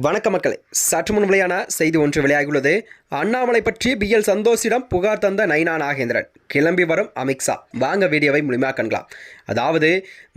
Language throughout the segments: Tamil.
வணக்க மக்களே, சற்று முன் வெளியான செய்தி ஒன்று வெளியாகியுள்ளது. அண்ணாமலை பற்றி BL சந்தோஷிடம் புகார் தந்த நைனா நாகேந்திரன், கிளம்பி வரும் அமித்ஷா. வாங்க வீடியோவை முழுமையாக காணலாம். அதாவது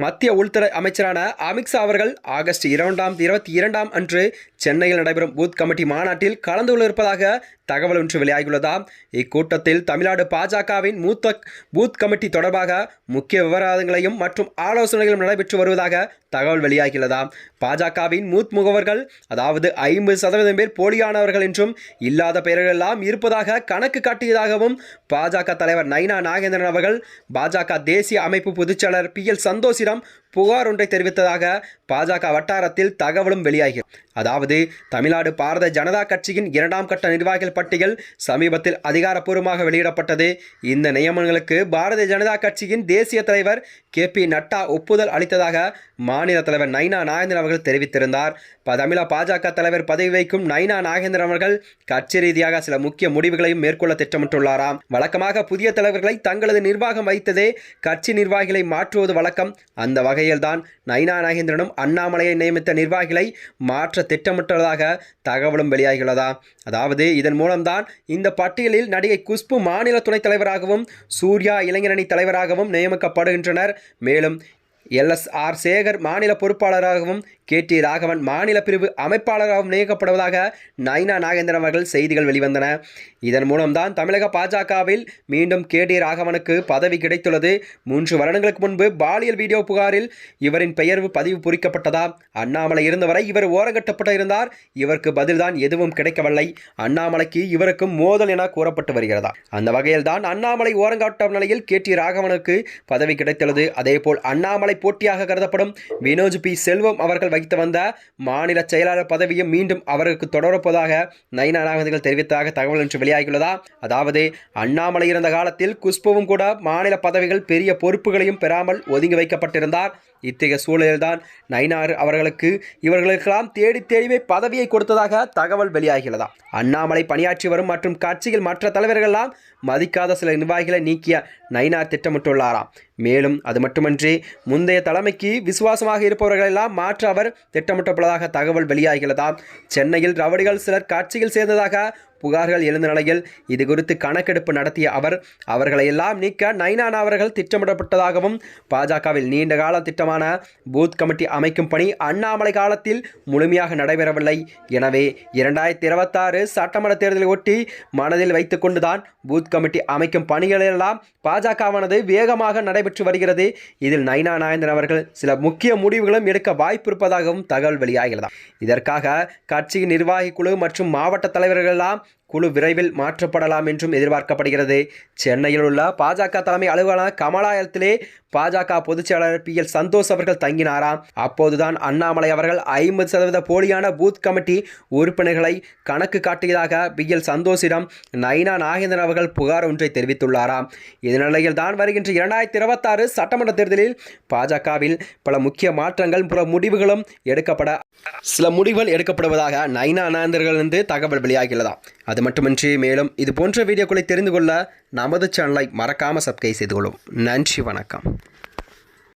மத்திய உள்துறை அமைச்சரான அமித்ஷா அவர்கள் ஆகஸ்ட் 22 அன்று சென்னையில் நடைபெறும் பூத் கமிட்டி மாநாட்டில் கலந்து கொள்ள இருப்பதாக தகவல் ஒன்று வெளியாகியுள்ளதாம். இக்கூட்டத்தில் தமிழ்நாடு பாஜகவின் மூத்த பூத் கமிட்டி தொடர்பாக முக்கிய விவரங்களையும் மற்றும் ஆலோசனைகளும் நடைபெற்று வருவதாக தகவல் வெளியாகியுள்ளதாம். பாஜகவின் மூத் முகவர்கள், அதாவது 50% பேர் போலியானவர்கள் என்றும் இல்லாத பெயர்கள் எல்லாம் இருப்பதாக கணக்கு காட்டியதாகவும் பாஜக தலைவர் நைனா நாகேந்திரன் அவர்கள் பாஜக தேசிய அமைப்பு பொதுச்செயலாளர் PL சந்தோஷிடம் புகார் ஒன்றை தெரிவித்ததாக பாஜக வட்டாரத்தில் தகவலும் வெளியாகிறது. அதாவது தமிழ்நாடு பாரதிய ஜனதா கட்சியின் 2ஆம் கட்ட நிர்வாகிகள் பட்டியல் சமீபத்தில் அதிகாரப்பூர்வமாக வெளியிடப்பட்டது. இந்த நியமனங்களுக்கு பாரதிய ஜனதா கட்சியின் தேசிய தலைவர் KP நட்டா ஒப்புதல் அளித்ததாக மாநில தலைவர் நைனா நாகேந்திரன் அவர்கள் தெரிவித்திருந்தார். தமிழக பாஜக தலைவர் பதவி வைக்கும் நைனா நாகேந்திரன் அவர்கள் கட்சி ரீதியாக சில முக்கிய முடிவுகளையும் மேற்கொள்ள திட்டமிட்டுள்ளாராம். வழக்கமாக புதிய தலைவர்களை தங்களது நிர்வாகம் வைத்ததே கட்சி நிர்வாகிகளை மாற்றுவது வழக்கம். அந்த வகையில்தான் நைனா நாகேந்திரனும் அண்ணாமலையை நியமித்த நிர்வாகிகளை மாற்ற திட்டமிட்டுள்ளதாக தகவலும் வெளியாகியுள்ளதா. அதாவது இதன் மூலம்தான் இந்த பட்டியலில் நடிகை குஷ்பு மாநில துணைத் தலைவராகவும் சூர்யா இளைஞரணி தலைவராகவும் நியமிக்கப்படுகின்றனர். மேலும் LSR சேகர் மாநில பொறுப்பாளராகவும் KT ராகவன் மாநில பிரிவு அமைப்பாளராகவும் நியமிக்கப்படுவதாக நைனா நாகேந்திரன் அவர்கள் செய்திகள் வெளிவந்தன. இதன் மூலம்தான் தமிழக பாஜகவில் மீண்டும் KT ராகவனுக்கு பதவி கிடைத்துள்ளது. 3 வருடங்களுக்கு முன்பு பாலியல் வீடியோ புகாரில் இவரின் பெயர் பதிவு பொறிக்கப்பட்டதா. அண்ணாமலை இருந்தவரை இவர் ஓரங்கட்டப்பட்டு இருந்தார். இவருக்கு பதில்தான் எதுவும் கிடைக்கவில்லை. அண்ணாமலைக்கு இவருக்கும் மோதல் என கூறப்பட்டு வருகிறதா. அந்த வகையில் தான் அண்ணாமலை ஓரங்கட்ட நிலையில் KT ராகவனுக்கு பதவி கிடைத்துள்ளது. அதேபோல் அண்ணாமலை போட்டியாக கருதப்படும் வினோஜ் P செல்வம் அவர்கள் வகித்து வந்த மாநில செயலாளர் பதவியும் மீண்டும் அவருக்கு தொடரப்போவதாக நைனா நாகேந்திரன் தெரிவித்ததாக தகவல் ஒன்று வெளியாகியுள்ளதா. அதாவது அண்ணாமலை இருந்த காலத்தில் குஷ்புவும் கூட மாநில பதவிகள் பெரிய பொறுப்புகளையும் பெறாமல் ஒதுங்கி வைக்கப்பட்டிருந்தார். இத்தகைய சூழலில்தான் நைனார் அவர்களுக்கு இவர்களுக்கெல்லாம் தேடி பதவியை கொடுத்ததாக தகவல் வெளியாகியுள்ளதா. அண்ணாமலை பணியாற்றி வரும் மற்றும் கட்சியில் மற்ற தலைவர்களெல்லாம் மதிக்காத சில நிர்வாகிகளை நீக்கிய நைனார் திட்டமிட்டுள்ளாராம். மேலும் அது மட்டுமன்றி முந்தைய தலைமைக்கு விசுவாசமாக இருப்பவர்களெல்லாம் மாற்ற அவர் திட்டமிட்டுள்ளதாக தகவல் வெளியாகியுள்ளதாம். சென்னையில் ரவுடிகள் சிலர் கட்சியில் சேர்ந்ததாக புகார்கள் எழுந்த நிலையில் இது குறித்து கணக்கெடுப்பு நடத்திய அவர்களை எல்லாம் நீக்க நைனா அவர்கள் திட்டமிடப்பட்டதாகவும் பாஜகவில் நீண்ட கால திட்டமான பூத் கமிட்டி அமைக்கும் பணி அண்ணாமலை காலத்தில் முழுமையாக நடைபெறவில்லை. எனவே 2026 சட்டமன்ற தேர்தலை ஒட்டி மனதில் வைத்துக் கொண்டுதான் பூத் கமிட்டி அமைக்கும் பணிகளெல்லாம் பாஜகவானது வேகமாக நடைபெற்று வருகிறது. இதில் நைனா நாகேந்திரன் அவர்கள் சில முக்கிய முடிவுகளும் எடுக்க வாய்ப்பு இருப்பதாகவும் தகவல் வெளியாகிறது. இதற்காக கட்சியின் நிர்வாகி குழு மற்றும் மாவட்ட தலைவர்கள் எல்லாம் குழு விரைவில் மாற்றப்படலாம் என்றும் எதிர்பார்க்கப்படுகிறது. சென்னையில் உள்ள பாஜக தலைமை அலுவலக கமலாலயத்திலே பாஜக பொதுச் செயலாளர் PL சந்தோஷ் அவர்கள் தங்கினாராம். அப்போதுதான் அண்ணாமலை அவர்கள் 50% போலியான பூத் கமிட்டி உறுப்பினர்களை கணக்கு காட்டியதாக PL சந்தோஷிடம் நைனா நாகேந்திரன் அவர்கள் புகார் ஒன்றை தெரிவித்துள்ளாராம். இதனிலையில் தான் வருகின்ற 2026 சட்டமன்ற தேர்தலில் பாஜகவில் பல முக்கிய மாற்றங்கள் பல முடிவுகளும் எடுக்கப்படுவதாக நைனா நாகேந்திரனிலிருந்து தகவல் வெளியாகியுள்ளதா. அது மட்டுமின்றி மேலும் இது போன்ற வீடியோக்களை தெரிந்து கொள்ள நமது சேனலை மறக்காமல் சப்ஸ்கிரைப் செய்து கொள்ளும். நன்றி, வணக்கம்.